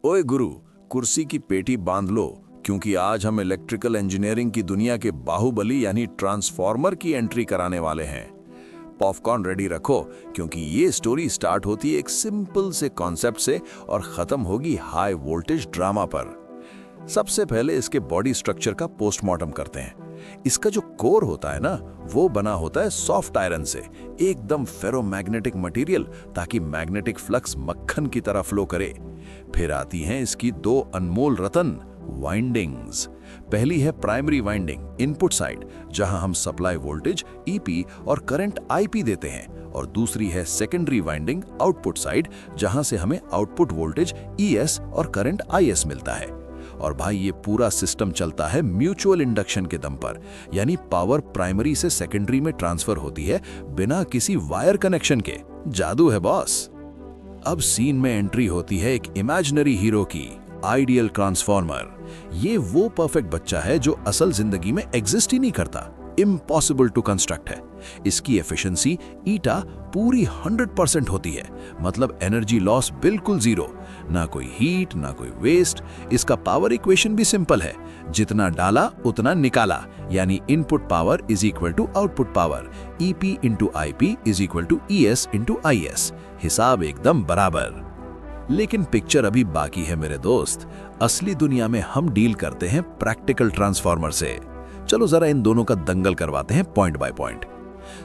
ओए गुरु, कुर्सी की पेटी बांध लो, क्योंकि आज हम इलेक्ट्रिकल इंजीनियरिंग की दुनिया के बाहुबली यानी ट्रांसफॉर्मर की एंट्री कराने वाले हैं। पॉपकॉर्न रेडी रखो, क्योंकि ये स्टोरी स्टार्ट होती है एक सिंपल से कॉन्सेप्ट से और खत्म होगी हाई वोल्टेज ड्रामा पर। सबसे पहले इसके बॉडी स्ट्रक्चर का पोस्टमार्टम करते हैं। इसका जो कोर होता है ना, वो बना होता है सॉफ्ट आयरन से, एकदम फेरोमैग्नेटिक मटेरियल, ताकि मैग्नेटिक फ्लक्स मक्खन की तरह फ्लो करे। फिर आती हैं इसकी दो अनमोल रतन, वाइंडिंग्स। पहली है प्राइमरी वाइंडिंग, इनपुट साइड, जहां हम सप्लाई वोल्टेज ईपी और करंट आईपी देते हैं, और दूसरी है सेकेंडरी वाइंडिंग, आउटपुट साइड, जहां से हमें आउटपुट वोल्टेज ईएस और करंट आईएस मिलता है। और भाई ये पूरा सिस्टम चलता है म्यूचुअल इंडक्शन के दम पर, यानी पावर प्राइमरी से सेकेंडरी में ट्रांसफर होती है बिना किसी वायर कनेक्शन के। जादू है बॉस। अब सीन में एंट्री होती है एक इमेजिनरी हीरो की, आइडियल ट्रांसफॉर्मर। ये वो परफेक्ट बच्चा है जो असल जिंदगी में एग्जिस्ट ही नहीं करता, इम्पॉसिबल टू कंस्ट्रक्ट है। इसकी एफिशिएंसी ईटा पूरी 100% होती है, मतलब एनर्जी लॉस बिल्कुल जीरो, ना कोई हीट ना कोई वेस्ट। इसका पावर इक्वेशन भी सिंपल है, जितना डाला उतना निकाला, यानी input power is equal to output power, EP into IP is equal to ES into IS. हिसाब एकदम बराबर। लेकिन पिक्चर अभी बाकी है मेरे दोस्त। असली दुनिया में हम डील करते हैं प्रैक्टिकल ट्रांसफार्मर से। चलो जरा इन दोनों का दंगल करवाते हैं पॉइंट बाय पॉइंट।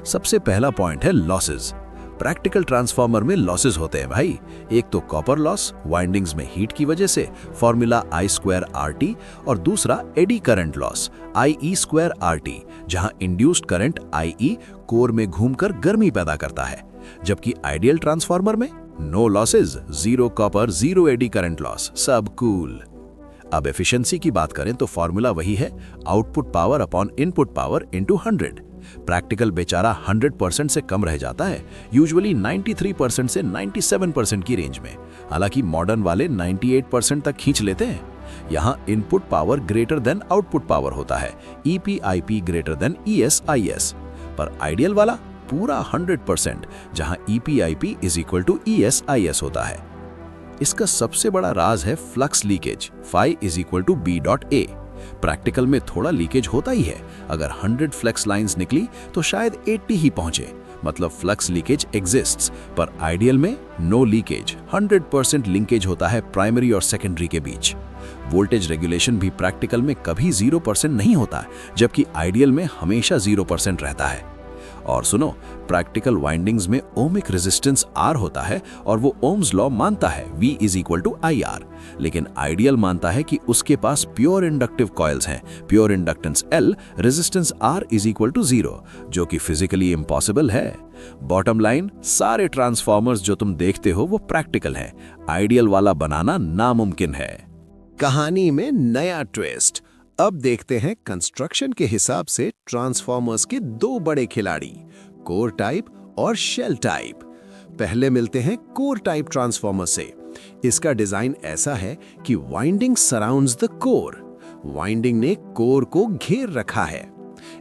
सबसे पहला पॉइंट है लॉसेस। प्रैक्टिकल ट्रांसफार्मर में लॉसेस होते हैं भाई। एक तो कॉपर लॉस, वाइंडिंग्स में हीट की वजह से, फॉर्मूला I²RT, और दूसरा एडी करंट लॉस, IE²RT, जहां इंड्यूस्ड करंट IE कोर में घूमकर गर्मी पैदा करता है। जबकि आइडियल ट्रांसफार्मर में no losses, zero copper, zero eddy current loss, सब कूल। अब एफिशिएंसी की बात करें तो फॉर्मूला वही है, output power upon input power into 100। Practical बेचारा 100% से कम रह जाता है, यूजुअली 93% से 97% की रेंज में। हालांकि मॉडर्न वाले 98% तक खींच लेते हैं। यहाँ input power greater than output power होता है, EPIP ग्रेटर देन ESIS। पर आइडियल वाला पूरा 100%, जहां EPIP is equal to ESIS होता है। इसका सबसे बड़ा राज है flux leakage, phi is equal to B.A। Practical में थोड़ा लीकेज होता ही है। अगर 100 फ्लक्स लाइंस निकली तो शायद 80 ही पहुंचे, मतलब फ्लक्स लीकेज एग्जिस्ट्स। पर आइडियल में नो लीकेज, 100% लिंकेज होता है प्राइमरी और सेकेंडरी के बीच। वोल्टेज रेगुलेशन भी प्रैक्टिकल में कभी 0% नहीं होता, जबकि आइडियल में हमेशा 0% रहता है। और सुनो, प्रैक्टिकल वाइंडिंग्स में ओमिक रेजिस्टेंस R होता है और वो ओम्स लॉ मानता है V is equal to IR। लेकिन आइडियल मानता है कि उसके पास प्योर इंडक्टिव कॉइल्स हैं, pure inductance L, resistance R is equal to 0, जो कि फिजिकली इम्पॉसिबल है। बॉटम लाइन, सारे ट्रांसफॉर्मर्स जो तुम देखते हो वो प्रैक्टिकल हैं, आइडियल वाला बनाना नामुमकिन है। कहानी में नया ट्विस्ट। अब देखते हैं कंस्ट्रक्शन के हिसाब से ट्रांसफॉर्मर्स के दो बड़े खिलाड़ी, कोर टाइप और शेल टाइप। पहले मिलते हैं कोर टाइप ट्रांसफॉर्मर से। इसका डिजाइन ऐसा है कि winding surrounds the core. Winding ने कोर को घेर रखा है।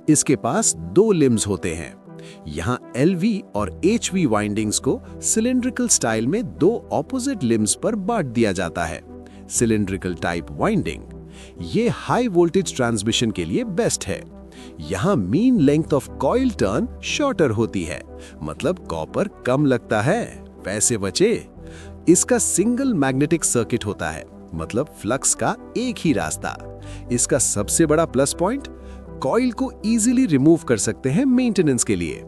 इसके पास दो लिम्स होते हैं। यहाँ LV और HV वाइंडिंग्स को सिलिंड्रिकल स्टाइल में दो ऑपोजिट लिम्स पर बांट दिया जाता है। सिलिंड्रिकल टाइप वाइंडिंग ये हाई वोल्टेज ट्रांसमिशन के लिए बेस्ट है। यहाँ mean length of coil turn shorter होती है, मतलब कॉपर कम लगता है, पैसे बचे। इसका सिंगल मैग्नेटिक सर्किट होता है, मतलब फ्लक्स का एक ही रास्ता। इसका सबसे बड़ा प्लस पॉइंट, कॉइल को इजीली रिमूव कर सकते हैं मेंटेनेंस के लिए।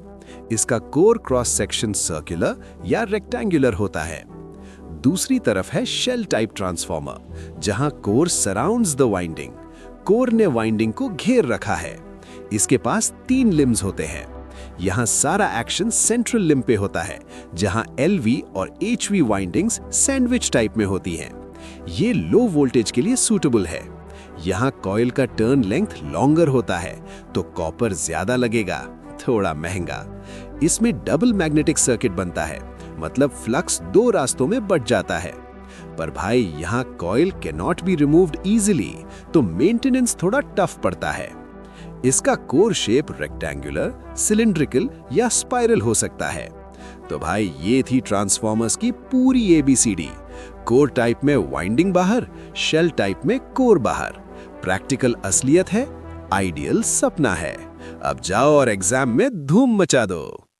इसका कोर क्रॉस सेक्शन सर्कुलर या रेक्टेंगुलर होता है। दूसरी तरफ है शेल टाइप ट्रांसफॉर्मर, जहां core surrounds the winding. Core ने वाइंडिंग को घेर रखा है। इसके पास 3 लिम्स होते हैं। यहाँ सारा एक्शन सेंट्रल लिम्ब पे होता है, जहां LV और HV वाइंडिंग्स सैंडविच टाइप में होती हैं। ये लो वोल्टेज के लिए सूटेबल है। यहाँ कॉइल का टर्न लेंथ लॉन्गर होता है, तो कॉपर ज्यादा लगेगा, थोड़ा महंगा। इसमें डबल मैग्नेटिक सर्किट बनता है, मतलब फ्लक्स दो रास्तों में बट जाता है। पर भाई यहाँ coil can not be removed easily, तो मेंटेनेंस थोड़ा टफ पड़ता है। इसका कोर शेप रेक्टेंगुलर, सिलिंड्रिकल या स्पाइरल हो सकता है। तो भाई ये थी ट्रांसफॉर्मर्स की पूरी ABCD। कोर टाइप में वाइंडिंग बाहर, शेल टाइप में कोर बाहर। प्रैक्टिकल असलियत है, आइडियल सपना है। अब जाओ और एग्जाम में धूम मचा दो।